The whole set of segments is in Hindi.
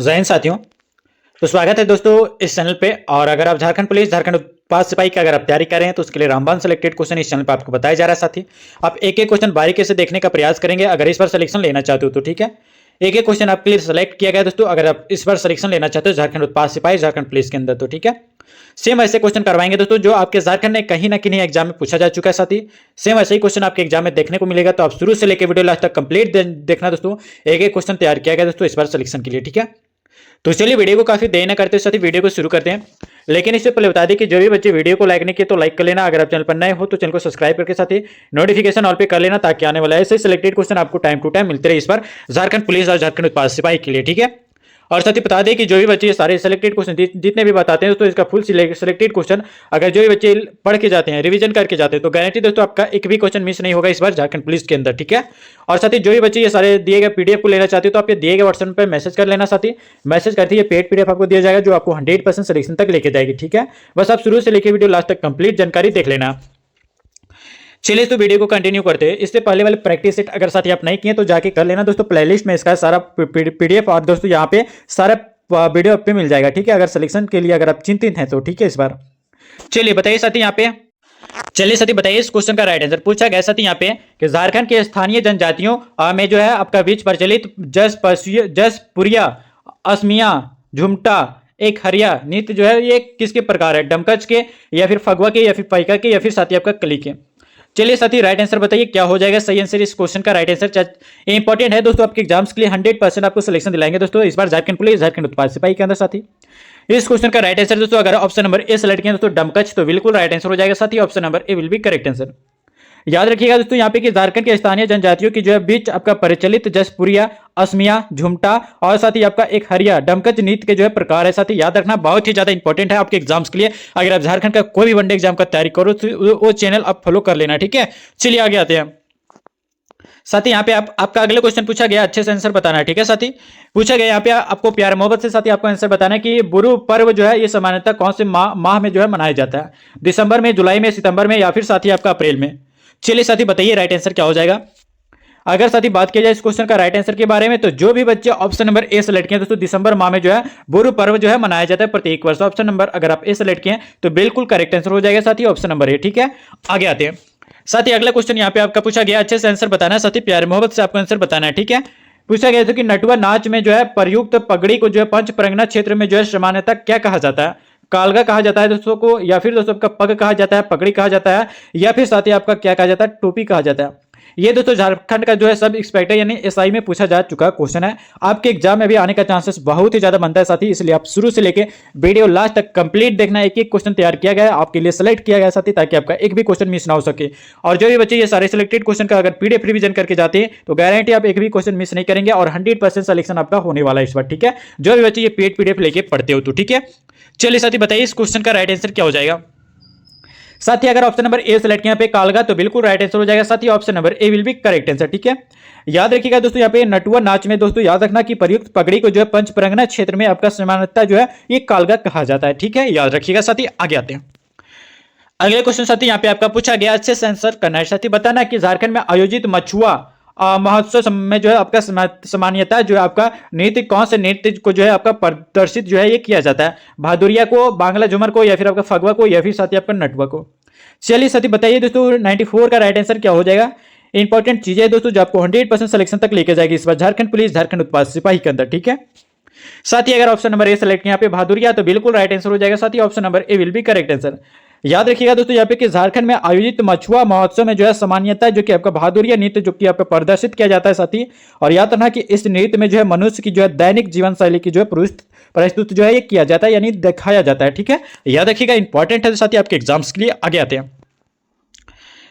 जय हिंद साथियों। तो स्वागत है दोस्तों इस चैनल पे। और अगर आप झारखंड पुलिस झारखंड उत्पाद सिपाही की अगर आप तैयारी कर रहे हैं तो उसके लिए रामबाण सेलेक्टेड क्वेश्चन इस चैनल पे आपको बताया जा रहा है। साथी आप एक एक क्वेश्चन बारीकी से देखने का प्रयास करेंगे। अगर इस बार सिलेक्शन लेना चाहते हो तो ठीक है, एक एक क्वेश्चन आपके लिए सेलेक्ट किया गया दोस्तों। अगर आप इस बार सिलेक्शन लेना चाहते हो झारखंड उत्पाद सिपाही झारखंड पुलिस के अंदर तो ठीक है, सेम ऐसे क्वेश्चन करवाएंगे दोस्तों जो आपके झारखंड में कहीं ना कहीं एग्जाम में पूछा जा चुका है। साथी सेम ऐसे ही क्वेश्चन आपके एग्जाम में देखने को मिलेगा, तो आप शुरू से लेकर वीडियो लास्ट तक कंप्लीट देखना दोस्तों। एक एक क्वेश्चन तैयार किया गया दोस्तों इस बार सिलेक्शन के लिए, ठीक है। तो चलिए वीडियो को काफी देर न करते साथ ही वीडियो को शुरू करते हैं। लेकिन इससे पहले बता दें कि जो भी बच्चे वीडियो को लाइक नहीं किए तो लाइक कर लेना। अगर आप चैनल पर नए हो तो चैनल को सब्सक्राइब करके साथ ही नोटिफिकेशन ऑल पे कर लेना, ताकि आने वाला ऐसे सिलेक्टेड क्वेश्चन आपको टाइम टू टाइम मिलते रहे इस बार झारखंड पुलिस और झारखंड उत्पाद सिपाही के लिए, ठीक है। और साथ ही बता दें कि जो भी बच्चे सारे सिलेक्टेड क्वेश्चन जितने भी बताते हैं तो इसका फुल सिलेक्टेड क्वेश्चन अगर जो भी बच्चे पढ़ के जाते हैं, रिवीजन करके जाते हैं, तो गारंटी दोस्तों आपका एक भी क्वेश्चन मिस नहीं होगा इस बार झारखंड पुलिस के अंदर, ठीक है। और साथ ही जो भी बच्चे ये सारे दिए गए पीडीएफ को लेना चाहते हो तो आप ये दिए गए व्हाट्सएप पर मैसेज कर लेना। साथ ही मैसेज करते ही पेड पीडीएफ आपको दिया जाएगा जो आपको 100% सिलेक्शन तक लेके जाएगी, ठीक है। बस आप शुरू से लेकर वीडियो लास्ट तक कंप्लीट जानकारी देख लेना। चलिए तो वीडियो को कंटिन्यू करते हैं। इससे पहले वाले प्रैक्टिस सेट अगर साथी आप नहीं किए तो जाके कर लेना दोस्तों। प्लेलिस्ट में इसका सारा पीडीएफ और दोस्तों यहाँ पे सारा वीडियो पे मिल जाएगा, ठीक है। अगर सिलेक्शन के लिए अगर आप चिंतित हैं तो ठीक है इस बार। चलिए बताइए साथी यहाँ पे, चलिए साथी बताइए इस क्वेश्चन का राइट आंसर पूछा गया साथी यहाँ पे कि झारखंड के स्थानीय जनजातियों में जो है आपका बीच प्रचलित जसपुरिया, असमिया, झुमटा, एक हरिया नृत्य जो है ये किसके प्रकार है? डमकच के, या फिर फगवा के, या फिर पाइका के, या फिर साथी आपका कली के। चलिए साथी राइट आंसर बताइए क्या हो जाएगा सही आंसर इस क्वेश्चन का। राइट आंसर इंपॉर्टेंट है दोस्तों, आपके एग्जाम्स के लिए 100% आपको सिलेक्शन दिलाएंगे दोस्तों इस बार झारखंड पुलिस झारखंड उत्पाद सिपाही के अंदर। साथी इस क्वेश्चन का राइट आंसर दोस्तों अगर ऑप्शन नंबर ए सेलेक्ट किया दोस्तों डमकच, तो बिल्कुल राइट आंसर हो जाएगा। साथी option number A will be correct answer. याद रखिएगा दोस्तों यहाँ पे कि झारखंड के स्थानीय जनजातियों की जो है बीच आपका प्रचलित जसपुरिया, असमिया, झुमटा और साथ ही आपका एक हरिया डमकच नृत्य के जो है प्रकार है। साथ ही याद रखना बहुत ही ज्यादा इंपॉर्टेंट है आपके एग्जाम्स के लिए। अगर आप झारखंड का कोई भी वनडे एग्जाम का तैयारी करो तो वो चैनल आप फॉलो कर लेना, ठीक है। चलिए आगे आते हैं। साथी यहाँ पे आपका अगले क्वेश्चन पूछा गया, अच्छे से आंसर बताना है, ठीक है। साथी पूछा गया यहाँ पे आपको प्यार मोहब्बत से साथी आपको आंसर बताना है कि बुरु पर्व जो है ये सामान्यतः कौन से माह में जो है मनाया जाता है? दिसंबर में, जुलाई में, सितंबर में, या फिर साथी आपका अप्रैल में। चलिए साथी बताइए राइट आंसर क्या हो जाएगा। अगर साथी बात की जाए इस क्वेश्चन का राइट आंसर के बारे में तो जो भी बच्चे ऑप्शन नंबर ए सेलेक्ट किए दोस्तों दिसंबर माह में जो है बुरु पर्व जो है मनाया जाता है प्रत्येक वर्ष। ऑप्शन नंबर अगर आप ए सेलेक्ट किए तो बिल्कुल करेक्ट आंसर हो जाएगा साथी ऑप्शन नंबर ए, ठीक है। आगे आते हैं। साथ ही अगला क्वेश्चन यहाँ पे आपका पूछा गया, अच्छे से आंसर बताना है साथी, प्यार मोहब्बत से आपको आंसर बताना है, ठीक है। पूछा गया था कि नटुआ नाच में जो है प्रयुक्त पगड़ी को जो है पंच परगना क्षेत्र में जो है सामान्यतः क्या कहा जाता है? कालगा कहा जाता है दोस्तों को, या फिर दोस्तों आपका पग कहा जाता है, पगड़ी कहा जाता है, या फिर साथ ही आपका क्या कहा जाता है? टोपी कहा जाता है। ये दोस्तों झारखंड का जो है सब इंस्पेक्टर यानी एसआई में पूछा जा चुका क्वेश्चन है। आपके एग्जाम में भी आने का चांसेस बहुत ही ज्यादा बनता है साथी, इसलिए आप शुरू से लेके वीडियो लास्ट तक कंप्लीट देखना। एक एक क्वेश्चन तैयार किया गया है आपके लिए, सेलेक्ट किया गया साथी, ताकि आपका एक भी क्वेश्चन मिस ना हो सके। और जो भी बच्चे ये सारे सिलेक्टेड क्वेश्चन का अगर पीडीएफ रिवीजन करके जाते हैं तो गारंटी आप एक भी क्वेश्चन मिस नहीं करेंगे और 100% सिलेक्शन आपका होने वाला है इस बार, ठीक है। जो भी बच्चे ये पेड पीडीएफ लेके पढ़ते हो तो ठीक है। चलिए साथी बताइए इस क्वेश्चन का राइट आंसर क्या हो जाएगा। साथ ही अगर ऑप्शन नंबर ए सेलेक्ट किया पे कालगा तो बिल्कुल राइट आंसर हो जाएगा। साथ ही option number A will be correct answer, ठीक है। याद रखिएगा दोस्तों यहाँ पे नटुआ नाच में दोस्तों याद रखना कि प्रयुक्त पगड़ी को जो है पंच परगना क्षेत्र में आपका सामान्यतः जो है ये कालगा कहा जाता है, ठीक है। याद रखिएगा साथी। आगे आते हैं। अगले क्वेश्चन साथी यहाँ पे आपका पूछा गया, अच्छे से आंसर करना है साथी। बताना कि झारखंड में आयोजित मछुआ महोत्सव में जो है आपका सामान्यतः जो है आपका नृत्य कौन से नृत्य को जो है आपका प्रदर्शित जो है ये किया जाता है? भादुरिया को, बांग्ला झूमर को, या फिर आपका फगवा को, या फिर साथी आपका नटुआ को। चलिए साथी बताइए दोस्तों 94 का राइट आंसर क्या हो जाएगा। इंपॉर्टेंट चीजें दोस्तों जो आपको 100% सिलेक्शन तक लेके जाएगी इस बार झारखंड पुलिस झारखंड उत्पाद सिपाही के अंदर, ठीक है। साथ ही अगर ऑप्शन नंबर ए सेलेक्ट यहाँ पे भादुरिया तो बिल्कुल राइट आंसर हो जाएगा। साथ ही option number A will be correct answer. याद रखिएगा दोस्तों यहाँ पे कि झारखंड में आयोजित मछुआ महोत्सव में जो है सामान्यतः जो कि आपका भादुरिया नृत्य जो कि आपका प्रदर्शित किया जाता है साथी। और याद रखना कि इस नृत्य में जो है मनुष्य की जो है दैनिक जीवन शैली की जो है प्रस्तुत जो है ये किया जाता है यानी दिखाया जाता है, ठीक है। याद रखिएगा इंपॉर्टेंट है साथी आपके एग्जाम्स के लिए। आगे आते हैं।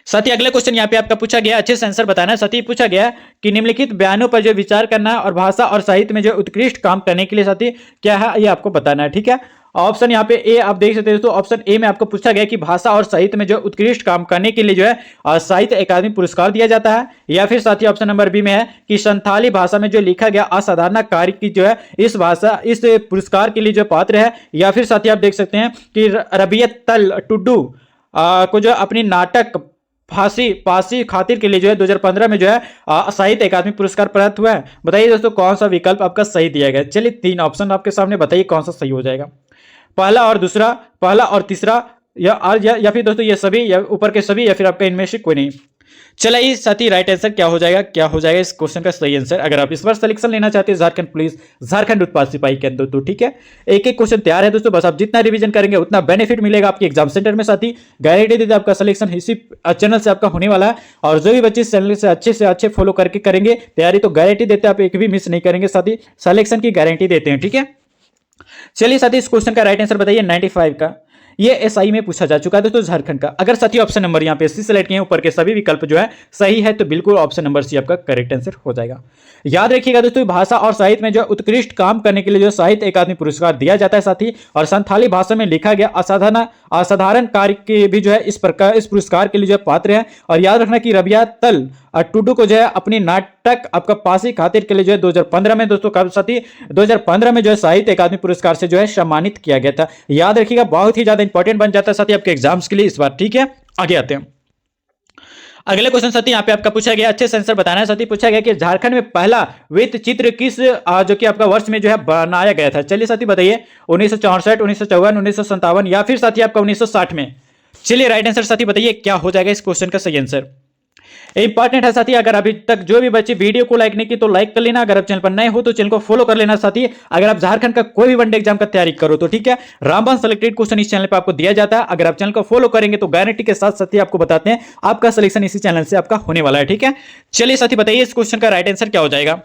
साथी अगले क्वेश्चन यहाँ पे आपका पूछा गया, अच्छे से आंसर बताना है। साथी पूछा गया कि निम्नलिखित बयानों पर जो विचार करना और भाषा और साहित्य में जो उत्कृष्ट काम करने के लिए साथी क्या है ये आपको बताना है, ठीक है। ऑप्शन यहाँ पे ए आप देख सकते हैं दोस्तों। ऑप्शन ए में आपको पूछा गया कि भाषा और साहित्य में जो उत्कृष्ट काम करने के लिए जो है साहित्य अकादमी पुरस्कार दिया जाता है, या फिर साथी ऑप्शन नंबर बी में है कि संथाली भाषा में जो लिखा गया असाधारण कार्य की जो है इस पुरस्कार के लिए जो पात्र है, या फिर साथी आप देख सकते हैं कि रबियत तल टुड्डू को जो अपनी नाटक फांसी फांसी खातिर के लिए जो है 2015 में जो है साहित्य अकादमी पुरस्कार प्राप्त हुआ है। बताइए दोस्तों कौन सा विकल्प आपका सही दिया गया। चलिए 3 ऑप्शन आपके सामने, बताइए कौन सा सही हो जाएगा। पहला और दूसरा, पहला और तीसरा, या फिर दोस्तों ये सभी, या ऊपर के सभी, या फिर आपका इनमें से कोई नहीं। चलिए साथी राइट आंसर क्या हो जाएगा, क्या हो जाएगा इस क्वेश्चन का सही आंसर। अगर आप इस बार सिलेक्शन लेना चाहते हैं झारखंड पुलिस, झारखंड उत्पाद सिपाही के अंदर, तो ठीक है, एक एक क्वेश्चन तैयार है दोस्तों। बस आप जितना रिवीजन करेंगे उतना बेनिफिट मिलेगा आपके एग्जाम सेंटर में। साथी गारंटी देते आपका सिलेक्शन इसी चैनल से आपका होने वाला है। और जो भी बच्चे चैनल से अच्छे फॉलो करके करेंगे तैयारी, तो गारंटी देते आप एक भी मिस नहीं करेंगे। साथी सिलेक्शन की गारंटी देते हैं, ठीक है। चलिए साथी इस क्वेश्चन का राइट आंसर बताइए। 95 का ये एसआई में पूछा जा चुका है दोस्तों, झारखंड का। अगर साथी ऑप्शन नंबर यहाँ पे सी सेलेक्ट किए, ऊपर के सभी विकल्प जो है सही है, तो बिल्कुल ऑप्शन नंबर सी आपका करेक्ट आंसर हो जाएगा। याद रखिएगा दोस्तों, भाषा और साहित्य में जो उत्कृष्ट काम करने के लिए जो साहित्य अकादमी पुरस्कार दिया जाता है साथी, और संथाली भाषा में लिखा गया असाधारण कार्य के भी जो है इस पुरस्कार के लिए जो पात्र है। और याद रखना कि रबिया तल टुडू को जो है अपनी नाटक आपका फांसी खातिर के लिए जो है 2015 में दोस्तों, कब साथी 2015 में जो है साहित्य अकादमी पुरस्कार से जो है सम्मानित किया गया था। याद रखिएगा, बहुत ही ज्यादा इंपॉर्टेंट बन जाता है साथी आपके एग्जाम्स के लिए इस बार, ठीक है। आगे आते हैं अगले क्वेश्चन साथी। यहाँ पे आपका पूछा गया, अच्छे से आंसर बताना है साथी। पूछा गया कि झारखंड में पहला वृत्त चित्र किस जो कि आपका वर्ष में जो है बनाया गया था। चलिए साथी बताइए, 1964, 1954, 1957, या फिर साथी आपका 1960 में। चलिए राइट आंसर साथी बताइए क्या हो जाएगा इस क्वेश्चन का सही आंसर। इंपॉर्टेंट है साथी, अगर अभी तक जो भी बच्चे वीडियो को लाइक नहीं की तो लाइक कर लेना। अगर आप चैनल पर नए हो तो चैनल को फॉलो कर लेना साथी। अगर आप झारखंड का कोई भी वनडे एग्जाम का तैयारी करो तो ठीक है, रामबन सेलेक्टेड क्वेश्चन इस चैनल पर आपको दिया जाता है। अगर आप चैनल को फॉलो करेंगे तो गारंटी के साथ साथी आपको बताते हैं आपका सिलेक्शन इसी चैनल से आपका होने वाला है, ठीक है। चलिए साथी बताइए इस क्वेश्चन का राइट आंसर क्या हो जाएगा।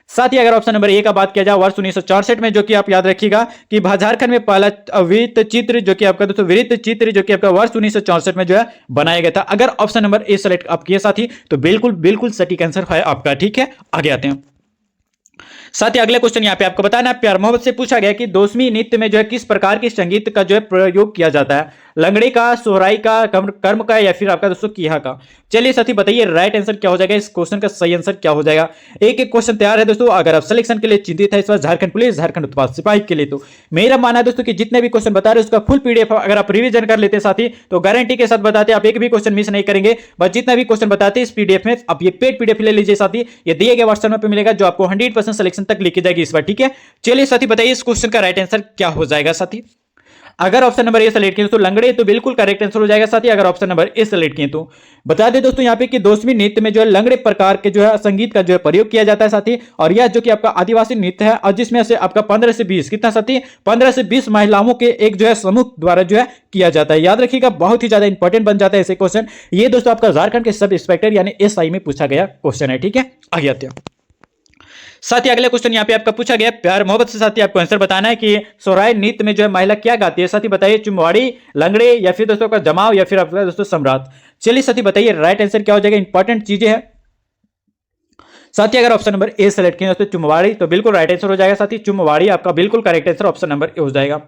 साथ ही अगर ऑप्शन नंबर ए का बात किया जाए, वर्ष 1964 में, जो कि आप याद रखिएगा कि झारखंड में पहला वृत्त चित्र जो कि आपका दोस्तों वृत्त चित्र जो कि आपका वर्ष 1964 में जो है बनाया गया था। अगर ऑप्शन नंबर ए सेलेक्ट आप किए साथी तो बिल्कुल बिल्कुल सटीक आंसर है आपका, ठीक है। आगे आते हैं साथ ही अगले क्वेश्चन यहाँ पे आपको बताना है, प्यार मोहब्बत से पूछा गया कि दोस्मी नृत्य में जो है किस प्रकार के संगीत का जो है प्रयोग किया जाता है। लंगड़ी का, सोहराई का, कर्म का, या फिर आपका दोस्तों किहा का। चलिए साथी बताइए राइट आंसर क्या हो जाएगा, इस क्वेश्चन का सही आंसर क्या हो जाएगा। एक एक क्वेश्चन तैयार है दोस्तों। अगर आप सिलेक्शन के लिए चिंतित है इस बार झारखंड पुलिस, झारखंड उत्पाद सिपाही के लिए, तो मेरा मानना है दोस्तों कि जितने भी क्वेश्चन बता रहे हैं उसका फुल पीडीएफ अगर आप रिवीजन कर लेते साथी तो गारंटी के साथ बताते आप एक भी क्वेश्चन मिस नहीं करेंगे। बस जितना भी क्वेश्चन बताते इस पीडीएफ में आप ये पेड पीडीएफ ले लीजिए साथी, ये दिए गए व्हाट्सएप पे मिलेगा, जो आपको 100% सिलेक्शन तक लेके जाएगी इस बार, ठीक है। चलिए साथी बताइए इस क्वेश्चन का राइट आंसर क्या हो जाएगा साथी। अगर ऑप्शन नंबर ए सेलेक्ट किए तो लंगड़े तो बिल्कुल करेक्ट आंसर हो जाएगा साथी। अगर ऑप्शन नंबर ए सेलेक्ट किए तो बता दें दोस्तों यहाँ पे कि दोस्मी नृत्य में जो है लंगड़े प्रकार के जो है संगीत का जो है प्रयोग किया जाता है साथी। और यह जो कि आपका आदिवासी नृत्य है, और जिसमें से आपका 15 से 20 कितना साथी 15 से 20 महिलाओं के एक जो है समूह द्वारा जो है किया जाता है। याद रखिएगा, बहुत ही ज्यादा इंपॉर्टेंट बन जाता है ऐसे क्वेश्चन। ये दोस्तों आपका झारखंड के सब इंस्पेक्टर यानी एसआई में पूछा गया क्वेश्चन है, ठीक है। आगे आते हैं साथ ही अगले क्वेश्चन यहाँ पे आपका पूछा गया, प्यार मोहब्बत से साथी आपको आंसर बताना है कि सोहराय नृत्य में जो है महिला क्या गाती है। साथी बताइए चुमवाड़ी, लंगड़े, या फिर दोस्तों का जमाव, या फिर आपका दोस्तों सम्राट। चलिए साथी बताइए राइट आंसर क्या हो जाएगा। इंपॉर्टेंट चीजें हैं साथी। अगर ऑप्शन नंबर ए सेलेक्ट किया तो चुमवाड़ी तो बिल्कुल राइट आंसर हो जाएगा साथी। चुमवाड़ी आपका बिल्कुल करेक्ट आंसर ऑप्शन नंबर ए हो जाएगा।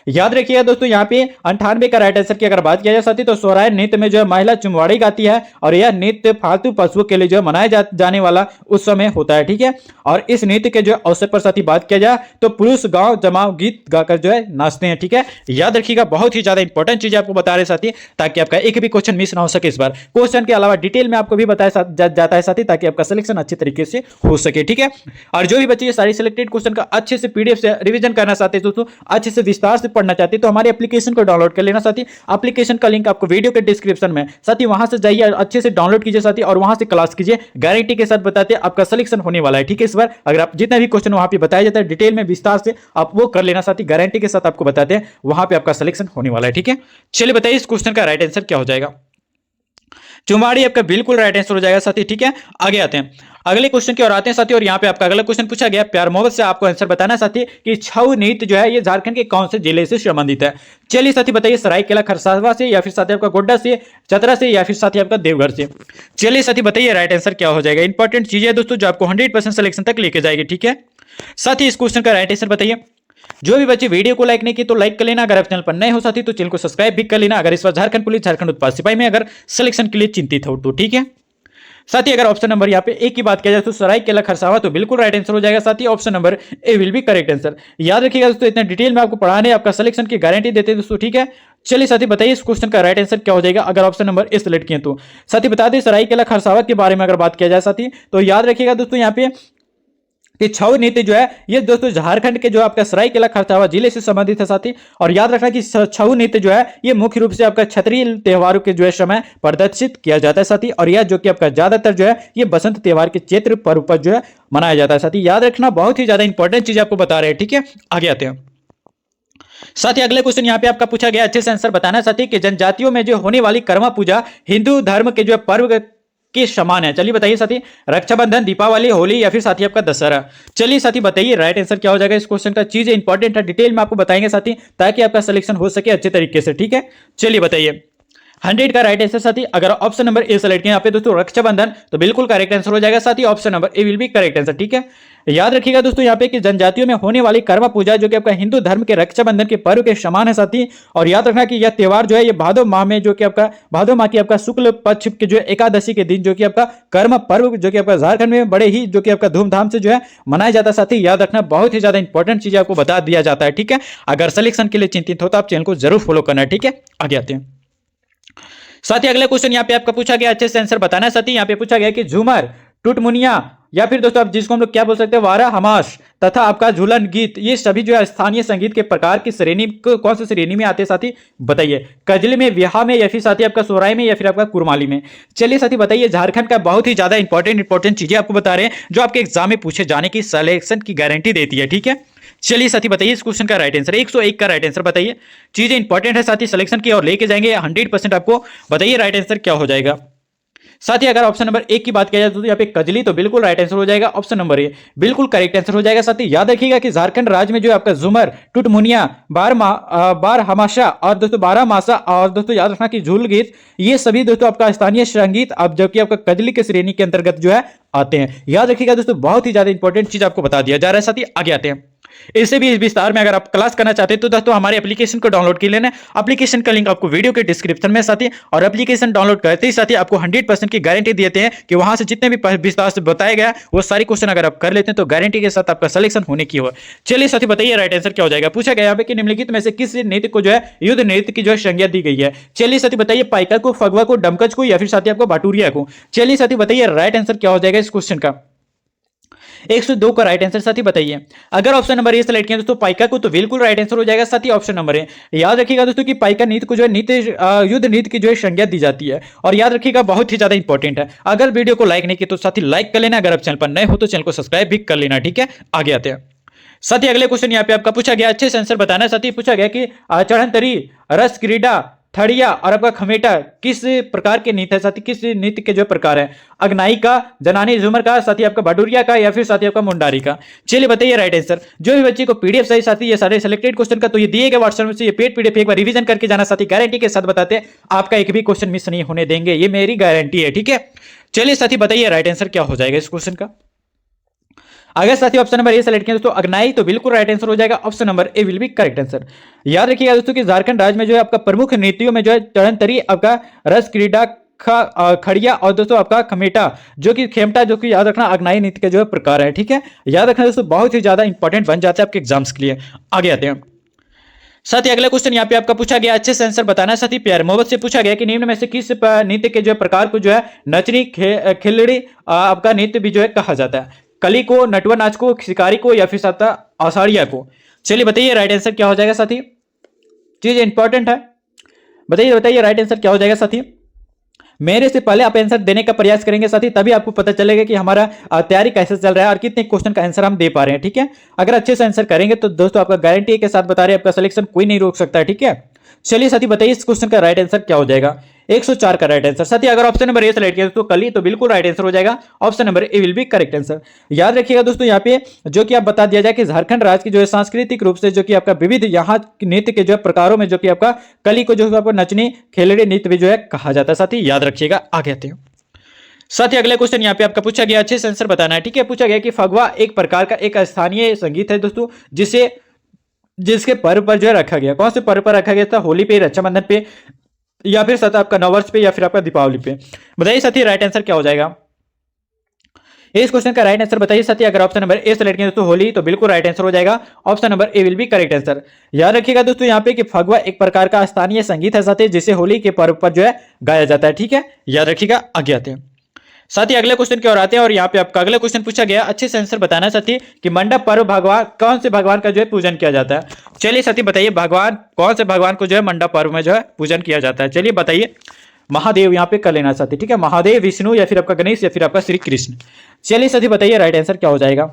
याद रखिएगा दोस्तों यहाँ पे 98 का राइट आंसर की अगर बात किया जाए साथी तो सोहराय नृत्य में जो है महिला चुमवाड़ी गाती है, और यह नृत्य फालतू पशुओं के लिए जो है मनाया जाने वाला उस समय होता है, ठीक है। और इस नृत्य के जो अवसर पर साथी बात किया जाए तो पुरुष गांव जमाव गीत गाकर जो है नाचते हैं, ठीक है। याद रखिएगा, बहुत ही ज्यादा इंपॉर्टेंट चीज आपको बता रहे साथी, ताकि आपका एक भी क्वेश्चन मिस ना हो सके इस बार। क्वेश्चन के अलावा डिटेल में आपको भी बताया जाता है साथी, ताकि आपका सिलेक्शन अच्छे तरीके से हो सके, ठीक है। और जो भी बच्चे ये सारी सिलेक्टेड क्वेश्चन का अच्छे से पीडीएफ से रिवीजन करना चाहते हैं दोस्तों, अच्छे से विस्तार से पढ़ना चाहते हैं, तो हमारे एप्लीकेशन को डाउनलोड कर लेना साथी। एप्लीकेशन का लिंक आपको वीडियो के डिस्क्रिप्शन में साथी, वहां से जाइए अच्छे से डाउनलोड कीजिए साथी, और वहां से क्लास कीजिए। गारंटी के साथ बताते हैं आपका सिलेक्शन होने वाला है, ठीक है। इस बार अगर आप जितने भी क्वेश्चन वहां पे बताया जाता है डिटेल में विस्तार से आप वो कर लेना साथी, गारंटी के साथ आपको बताते हैं वहां पे आपका सिलेक्शन होने वाला है, ठीक है। चलिए बताइए इस क्वेश्चन का राइट आंसर क्या हो जाएगा। चुमाड़ी आपका बिल्कुल राइट आंसर हो जाएगा साथी, ठीक है। आगे आते हैं अगले क्वेश्चन की ओर आते हैं साथी, और यहाँ पे आपका अगला क्वेश्चन पूछा गया, प्यार मोहब्बत से आपको आंसर बताना है साथी कि छऊ नृत्य जो है ये झारखंड के कौन से जिले से संबंधित है। चलिए साथी बताइए, सरायकेला खरसावा से, या फिर साथी आपका गोड्डा से, चतरा से, या फिर साथी आपका देवघर से। चलिए साथी बताइए राइट आंसर क्या हो जाएगा। इंपॉर्टेंट चीज है दोस्तों जो आपको 100% सिलेक्शन तक लेके जाएगी, ठीक है। साथी इस क्वेश्चन का राइट आंसर बताइए। जो भी बच्चे वीडियो को लाइक नहीं की तो लाइक कर लेना। अगर आप चैनल पर नए हो साथी तो चैनल को सब्सक्राइब भी कर लेना। अगर इस बार झारखंड पुलिस, झारखंड उत्पाद सिपाही में अगर सिलेक्शन के लिए चिंतित हो तो, ठीक है। साथ ही अगर ऑप्शन नंबर यहाँ पे एक की बात किया जाए तो सरायकेला खरसावां, तो बिल्कुल राइट आंसर हो जाएगा। साथ ही option number A will be correct answer. याद रखिएगा दोस्तों, इतना डिटेल में आपको पढ़ाने, आपका सिलेक्शन की गारंटी देते हैं दोस्तों, ठीक है। चलिए साथी बताइए इस क्वेश्चन का राइट आंसर क्या हो जाएगा अगर ऑप्शन नंबर ए सिलेक्ट किए तो। साथी बता दें सरायकेला खरसावां के बारे में अगर बात किया जाए साथी, तो याद रखिएगा दोस्तों यहाँ पे कि छऊ नृत्य जो है ये दोस्तों झारखंड के जो आपका सरायकेला खरसावां जिले से संबंधित है साथी। और याद रखना कि छऊ नृत्य जो है ये मुख्य रूप से आपका क्षत्रिय त्योहारों के जो है समय प्रदर्शित किया जाता है साथी। और यह जो कि आपका ज्यादातर जो है ये बसंत त्योहार के चैत्र पर्व पर जो है मनाया जाता है साथी। याद रखना, बहुत ही ज्यादा इंपॉर्टेंट चीज आपको बता रहे हैं, ठीक है। आगे आते हैं साथ ही अगले क्वेश्चन यहाँ पे आपका पूछा गया, अच्छे से आंसर बताना साथी कि जनजातियों में जो होने वाली कर्मा पूजा हिंदू धर्म के जो पर्व के समान है। चलिए बताइए साथी, रक्षाबंधन, दीपावली, होली या फिर साथी आपका दशहरा। चलिए साथी बताइए राइट आंसर क्या हो जाएगा इस क्वेश्चन का। चीजें इंपॉर्टेंट है, डिटेल में आपको बताएंगे साथी ताकि आपका सिलेक्शन हो सके अच्छे तरीके से, ठीक है। चलिए बताइए 100 का राइट आंसर साथी अगर ऑप्शन नंबर ए सेलेक्ट किया यहाँ पे दोस्तों रक्षाबंधन, तो बिल्कुल करेक्ट आंसर हो जाएगा साथी। Option number A will be correct answer, ठीक है। याद रखिएगा दोस्तों यहाँ पे कि जनजातियों में होने वाली कर्मा पूजा जो कि आपका हिंदू धर्म के रक्षाबंधन के पर्व के समान है साथी। और याद रखना कि यह त्योहार जो है ये भादो माह में जो कि आपका भादो माह की आपका शुक्ल पक्ष के जो एकादशी के दिन जो कि आपका कर्म पर्व जो कि आपका झारखंड में बड़े ही जो कि आपका धूमधाम से जो है मनाया जाता है साथी। याद रखना, बहुत ही ज्यादा इंपॉर्टेंट चीजें आपको बता दिया जाता है, ठीक है। अगर सिलेक्शन के लिए चिंतित हो तो आप चैनल को जरूर फॉलो करना है, ठीक है। आगे आते हैं साथ ही अगला क्वेश्चन यहाँ पे आपका पूछा गया, अच्छे से आंसर बताना है साथी। यहाँ पे पूछा गया कि झूमर, टुटमुनिया या फिर दोस्तों आप जिसको हम लोग क्या बोल सकते हैं वारा हमास तथा आपका झूलन गीत, ये सभी जो है स्थानीय संगीत के प्रकार की श्रेणी कौन सी श्रेणी में आते हैं साथी बताइए। कजली में, ब्याह में या फिर साथी आपका सोहराय में या फिर आपका कुरमाली में। चलिए साथी बताइए, झारखंड का बहुत ही ज्यादा इंपॉर्टेंट चीजें आपको बता रहे हैं जो आपके एग्जाम में पूछे जाने की सिलेक्शन की गारंटी देती है, ठीक है। चलिए साथी बताइए इस क्वेश्चन का राइट आंसर 101 का राइट आंसर बताइए। चीजें इंपॉर्टेंट है साथी सिलेक्शन की और लेके जाएंगे 100% आपको। बताइए राइट आंसर क्या हो जाएगा। साथ ही अगर ऑप्शन नंबर एक की बात किया जाए तो यहाँ पे कजली, तो बिल्कुल राइट आंसर हो जाएगा। ऑप्शन नंबर ए बिल्कुल करेक्ट आंसर हो जाएगा। साथ ही याद रखिएगा कि झारखंड राज्य में जो आपका झूमर, टुटमुनिया, बार हमाशा और दोस्तों 12 मासा और दोस्तों याद रखना कि झूल गीत, ये सभी दोस्तों आपका स्थानीय संगीत अब जबकि आपका कजली के श्रेणी के अंतर्गत जो है आते हैं। याद रखिएगा दोस्तों, बहुत ही ज्यादा इंपॉर्टेंट चीज आपको बता दिया जा रहा है। साथ ही आगे आते हैं इससे भी विस्तार में अगर आप क्लास करना चाहते हैं तो दोस्तों हमारे एप्लीकेशन को डाउनलोड कर लेना। एप्लीकेशन का लिंक आपको वीडियो के डिस्क्रिप्शन में साथी, और एप्लीकेशन डाउनलोड करते ही साथी आपको 100% की गारंटी देते हैं कि वहां से जितने भी विस्तार से बताया गया वो सारी क्वेश्चन अगर आप कर लेते हैं तो गारंटी के साथ आपका सिलेक्शन होने की हो। चलिए साथी बताइए राइट आंसर क्या हो जाएगा। पूछा गया यहाँ पे कि निम्नलिखित में से किस नृत्य को जो है युद्ध नृत्य की जो है संज्ञा दी गई है। चलिए साथी बताइए, पाइका को, फगवा को, डमकच को या फिर साथी आपको बाटूरिया को। चलिए साथी बताइए राइट आंसर क्या हो जाएगा इस क्वेश्चन का। 102 का राइट आंसर साथी बताइए अगर ऑप्शन नंबर ए सेलेक्ट किया दोस्तों पाइका को, तो बिल्कुल राइट आंसर हो जाएगा साथी। ऑप्शन नंबर ए याद रखिएगा दोस्तों कि पाइका नृत्य को जो है युद्ध नृत्य की जो है संज्ञा दी जाती है। और याद रखिएगा बहुत ही ज्यादा इंपॉर्टेंट है। अगर वीडियो को लाइक नहीं किया तो साथी लाइक कर लेना, अगर आप चैनल पर नए हो तो चैनल को सब्सक्राइब भी कर लेना, ठीक है। आगे आते हैं साथी अगले क्वेश्चन यहाँ पे आपका पूछा गया, अच्छे से आंसर बताना साथी। पूछा गया कि चढ़ंतरी, रस क्रीड़ा, थड़िया और आपका खमेटा किस प्रकार के नृत्य है साथी, किस नृत्य के जो प्रकार है। अग्नाई का, जनानी झूमर का, साथी आपका भटूरिया का या फिर साथी आपका मुंडारी का। चलिए बताइए राइट आंसर। जो भी बच्चे को पीडीएफ सही साथी ये सारे सिलेक्टेड क्वेश्चन का तो ये दिए गए व्हाट्सएप में से ये पेड पीडीएफ एक बार रिवीजन करके जाना साथी, गारंटी के साथ बताते हैं आपका एक भी क्वेश्चन मिस नहीं होने देंगे, ये मेरी गारंटी है, ठीक है। चलिए साथी बताइए राइट आंसर क्या हो जाएगा इस क्वेश्चन का। अगर साथी ऑप्शन नंबर ए सेलेक्ट किया दोस्तों अग्नाई, तो बिल्कुल राइट आंसर हो जाएगा। Option number A will be correct answer. याद रखिएगा दोस्तों कि झारखंड राज्य में जो है आपका प्रमुख नृत्यों में जो है चढ़ंतरी, आपका रस क्रीड़ा, खड़िया और दोस्तों आपका खमेटा जो कि खेमटा, जो कि याद रखना अग्नाई नृत्य के जो है प्रकार है, ठीक है। याद रखना दोस्तों, बहुत ही ज्यादा इंपॉर्टेंट बन जाता है आपके एग्जाम्स के लिए। आगे आते हैं साथ ही अगला क्वेश्चन यहाँ पे आपका पूछा गया, अच्छे से आंसर बताना है साथी। प्यार मोहब्बत से पूछा गया कि निम्न में से किस नृत्य के जो है प्रकार को जो है नचनी, खिलड़ी आपका नृत्य भी जो है कहा जाता है। कली को, नटवा नाच को, शिकारी को या फिर साथ आषाढ़िया को। चलिए बताइए राइट आंसर क्या हो जाएगा साथी। चीज इंपॉर्टेंट है, बताइए राइट आंसर क्या हो जाएगा साथी। मेरे से पहले आप आंसर देने का प्रयास करेंगे साथी, तभी आपको पता चलेगा कि हमारा तैयारी कैसे चल रहा है और कितने क्वेश्चन का आंसर हम दे पा रहे हैं, ठीक है। अगर अच्छे से आंसर करेंगे तो दोस्तों आपका गारंटी के साथ बता रहे हैं आपका सिलेक्शन कोई नहीं रोक सकता है, ठीक है। चलिए साथी बताइए इस क्वेश्चन का राइट आंसर क्या हो जाएगा। 104 का राइट आंसर साथी अगर ऑप्शन नंबर ए सेलेक्ट किया तो कली, तो बिल्कुल राइट आंसर हो जाएगा। Option number A will be correct answer. याद रखिएगा दोस्तों यहाँ पे जो कि आप बता दिया जाए कि झारखंड राज्य की जो है सांस्कृतिक रूप से जो कि आपका विविध यहाँ नृत्य के जो है प्रकारों में जो कि आपका कली को जो आपको नचनी, खेलड़ी नृत्य भी जो है कहा जाता है साथी, याद रखिएगा। आगे आते हैं साथ ही अगले क्वेश्चन यहाँ पे आपका पूछा गया, अच्छे से आंसर बताना है, ठीक है। पूछा गया कि फगवा एक प्रकार का एक स्थानीय संगीत है दोस्तों जिसके पर्व पर जो है रखा गया। कौन से पर्व पर रखा गया था? होली पे, रक्षाबंधन पे या फिर साथ आपका नववर्ष पे या फिर आपका दीपावली पे। बताइए साथी राइट आंसर क्या हो जाएगा। इस क्वेश्चन का राइट आंसर बताइए साथी। अगर ऑप्शन नंबर ए सेलेक्ट किया दोस्तों होली, तो बिल्कुल राइट आंसर हो जाएगा, option number A will be correct answer. याद रखिएगा दोस्तों यहाँ पे कि फगवा एक प्रकार का स्थानीय संगीत है साथी, जिसे होली के पर्व पर जो है गाया जाता है। ठीक है, याद रखिएगा। आगे आते हैं साथी अगले क्वेश्चन की ओर आते हैं, और यहाँ पे आपका अगला क्वेश्चन पूछा गया, अच्छे से आंसर बताना साथी कि मंडप पर्व भगवान कौन से भगवान का जो है पूजन किया जाता है। चलिए साथी बताइए, भगवान कौन से भगवान को जो है मंडप पर्व में जो है पूजन किया जाता है। चलिए बताइए। महादेव यहाँ पे कर लेना साथी। ठीक है, महादेव, विष्णु, या फिर आपका गणेश, या फिर आपका श्री कृष्ण। चलिए साथी बताइए राइट आंसर क्या हो जाएगा।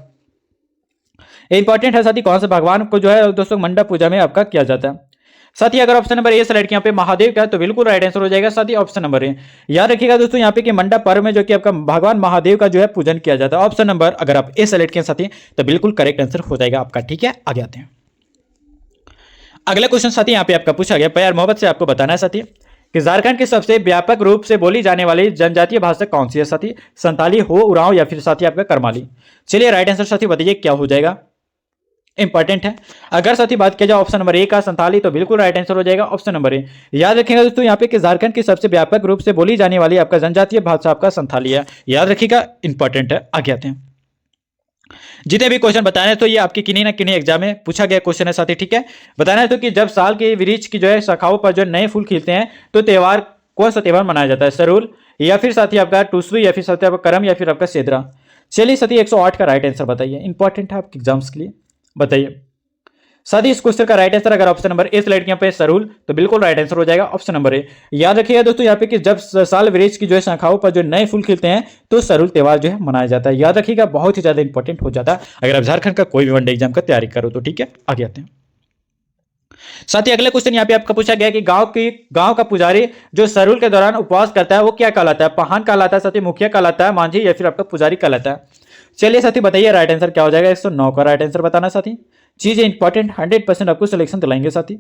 इंपॉर्टेंट है साथी, कौन से भगवान को जो है दोस्तों मंडप पूजा में आपका किया जाता है। साथी अगर ऑप्शन नंबर ए सेलेक्ट किया पे महादेव का, तो बिल्कुल राइट आंसर हो जाएगा साथी, ऑप्शन नंबर ए। याद रखिएगा दोस्तों यहाँ पे कि मंडप पर्व में जो कि आपका भगवान महादेव का जो है पूजन किया जाता है। ऑप्शन नंबर अगर आप ए सेलेक्ट किए साथी, तो बिल्कुल करेक्ट आंसर हो जाएगा आपका। ठीक है, आगे आते हैं। अगला क्वेश्चन साथी यहाँ पे आपका पूछा गया, प्यार मोहब्बत से आपको बताना है साथी कि झारखंड की सबसे व्यापक रूप से बोली जाने वाली जनजातीय भाषा कौन सी है साथी। संताली, हो, उरांव, या फिर साथी आपका करमाली। चलिए राइट आंसर साथी बताइए क्या हो जाएगा। इंपॉर्टेंट है। अगर साथी बात किया जाए ऑप्शन नंबर ए का संताली, तो बिल्कुल राइट आंसर हो जाएगा, ऑप्शन नंबर ए। याद रखिएगा दोस्तों यहाँ पे कि झारखंड की सबसे व्यापक रूप से बोली जाने वाली आपका जनजातीय भाषा आपका संताली है। याद रखिएगा, इंपॉर्टेंट है। आगे आते हैं। जितने भी क्वेश्चन बताने हैं तो ये आपके किन्हीं ना किन्हीं एग्जाम में पूछा गया क्वेश्चन है साथी। ठीक है, बताना है तो कि जब साल के वृक्ष की जो है शाखाओं पर जो नए फूल खिलते हैं, तो त्योहार कौन सा त्योहार मनाया जाता है। सरूल, या फिर साथी आपका टूसू, या फिर साथी आपका करम, या फिर आपका सेदरा। चलिए साथी 108 का राइट आंसर बताइए। इंपॉर्टेंट है आपके एग्जाम्स के लिए, बताइए साथी इस क्वेश्चन का राइट आंसर अगर ऑप्शन नंबर ए सेलेक्ट किया पे सरूल, तो बिल्कुल राइट आंसर हो जाएगा, ऑप्शन नंबर ए। याद रखिएगा दोस्तों यहाँ पे कि जब साल वृक्ष की जो है शाखाओं पर जो नए फूल खिलते हैं, तो सरूल त्योहार जो है मनाया जाता है। याद रखिएगा, बहुत ही ज्यादा इंपॉर्टेंट हो जाता है अगर आप झारखंड का कोई भी वनडे एग्जाम का तैयारी करो तो। ठीक है, आगे आते हैं साथी। अगला क्वेश्चन यहाँ पे आपका पूछा गया कि गांव का पुजारी जो सरूल के दौरान उपवास करता है वो क्या कहलाता है। पहान कहलाता है साथी, मुखिया कहलाता है, मांझी, या फिर आपका पुजारी कहलाता है। चलिए साथी बताइए राइट आंसर क्या हो जाएगा। 109 का राइट आंसर बताना साथी। चीजें इंपॉर्टेंट, 100% आपको सिलेक्शन दिलाएंगे साथी।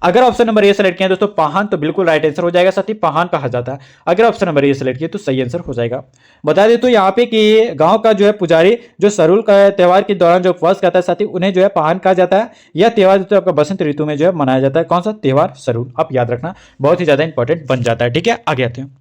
अगर ऑप्शन नंबर ए सेलेक्ट किया दोस्तों पहान, तो बिल्कुल राइट आंसर हो जाएगा साथी, पहान कहा जाता है। अगर ऑप्शन नंबर ए सेलेक्ट किया तो सही आंसर हो जाएगा। बता दें तो यहाँ पे कि गांव का जो है पुजारी जो सरूल का त्योहार के दौरान जो उपवास करता है साथी, उन्हें जो है पहान कहा जाता है। यह त्योहार जो आपका बसंत ऋतु में जो है मनाया जाता है। कौन सा त्योहार? सरूल। आप याद रखना, बहुत ही ज्यादा इंपॉर्टेंट बन जाता है। ठीक है, आगे आते हैं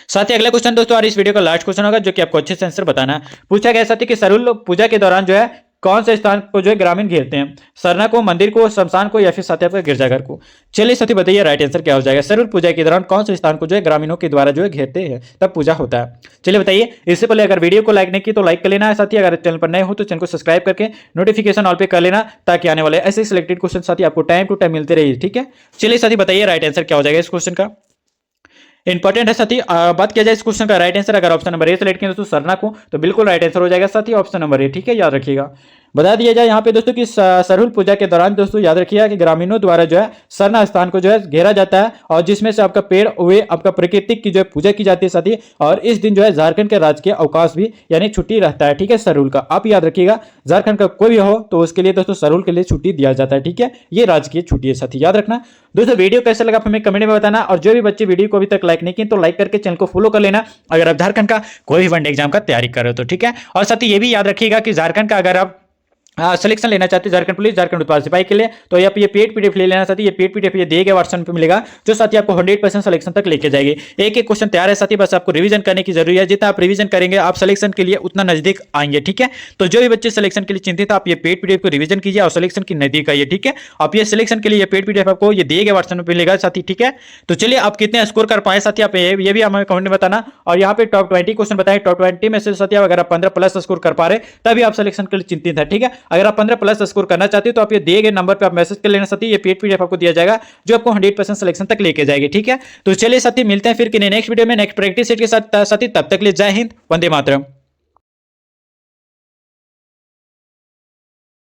साथ ही अगला क्वेश्चन दोस्तों, और इस वीडियो का लास्ट क्वेश्चन होगा जो कि आपको अच्छे से आंसर बताना है। पूछा गया साथी कि सरूल पूजा के दौरान जो है कौन से स्थान को जो है ग्रामीण घेरते हैं। सरना को, मंदिर को, शमशान को, या फिर साथी आपका गिरजाघर को। चलिए साथी बताइए राइट आंसर क्या हो जाएगा। सरूल पूजा के दौरान कौन से स्थान को जो है ग्रामीणों के द्वारा जो है घेरते हैं, तब पूजा होता है। चलिए बताइए। इससे पहले अगर वीडियो को लाइक नहीं की तो लाइक कर लेना है साथी। अगर चैनल पर नए हो तो चैनल को सब्सक्राइब करके नोटिफिकेशन ऑल पे कर लेना, ताकि आने वाले ऐसे सिलेक्टेड क्वेश्चन साथी आपको टाइम टू टाइम मिलते रहिए। ठीक है, चलिए साथी बताइए राइट आंसर क्या हो जाएगा इस क्वेश्चन का। इंपॉर्टेंट है साथी। बात किया जाए इस क्वेश्चन का राइट आंसर अगर ऑप्शन नंबर ए सेलेक्ट किया दोस्तों सरना को, तो बिल्कुल राइट आंसर हो जाएगा साथी, ऑप्शन नंबर ए। ठीक है, याद रखिएगा। बता दिया जाए यहाँ पे दोस्तों कि सरूल पूजा के दौरान दोस्तों याद रखिएगा कि ग्रामीणों द्वारा जो है सरना स्थान को जो है घेरा जाता है, और जिसमें से आपका पेड़ हुए आपका प्राकृतिक की जो है पूजा की जाती है साथी। और इस दिन जो है झारखंड के राजकीय अवकाश भी यानी छुट्टी रहता है। ठीक है, सरूल का आप याद रखिएगा। झारखंड का कोई भी हो तो उसके लिए दोस्तों सरूल के लिए छुट्टी दिया जाता है। ठीक है, ये राजकीय छुट्टी है साथी, याद रखना। दोस्तों वीडियो कैसा लगा हमें कमेंट में बताना, और जो भी बच्चे वीडियो को अभी तक लाइक नहीं किए तो लाइक करके चैनल को फॉलो कर लेना अगर आप झारखंड का कोई भी वनडे एग्जाम का तैयारी कर रहे हो तो। ठीक है, और साथ ही ये भी याद रखिएगा कि झारखंड का अगर आप सिलेक्शन लेना चाहते हैं झारखंड पुलिस, झारखंड उत्पाद सिपाही के लिए, तो ये पेड पीडीएफ ले लेना साथी। ये पेड पीडीएफ ये दिए गए व्हाट्सएप पे मिलेगा, जो साथी आपको 100% सिलेक्शन तक लेके जाएगी। एक एक क्वेश्चन तैयार है साथी, बस आपको रिवीजन करने की जरूरी है। जितना आप रिवीजन करेंगे आप सिलेक्शन के लिए उतना नजदीक आएंगे। ठीक है, तो जो भी बच्चे सिलेक्शन के लिए चिंतित है, आप ये पेड पीडीएफ को रिवीजन कीजिए और सिलेक्शन की नजदीक आइए। ठीक है, आप ये सिलेक्शन के लिए पेड पीडीएफ आपको ये दिए गए व्हाट्सएप पे मिलेगा साथी। ठीक है, तो चलिए आप कितने स्कोर कर पाए साथी, आप ये भी हमें कमेंट में बताना। और यहाँ पे टॉप 20 क्वेश्चन बताएं, टॉप 20 में से साथी अगर आप 15+ स्कोर कर पा रहे तभी आप सिलेक्शन के लिए चिंतित है। ठीक है, अगर आप 15+ स्कोर करना चाहते हो तो आप ये दिए गए नंबर पे आप मैसेज कर लेना साथी। ये पेड पीडीएफ आपको दिया जाएगा जो आपको 100% सिलेक्शन तक लेके जाएगी। ठीक है, तो चलिए साथी मिलते हैं फिर नेक्स्ट वीडियो में नेक्स्ट प्रैक्टिस सेट के साथ साथी। तब तक ले जय हिंद, वंदे मातरम।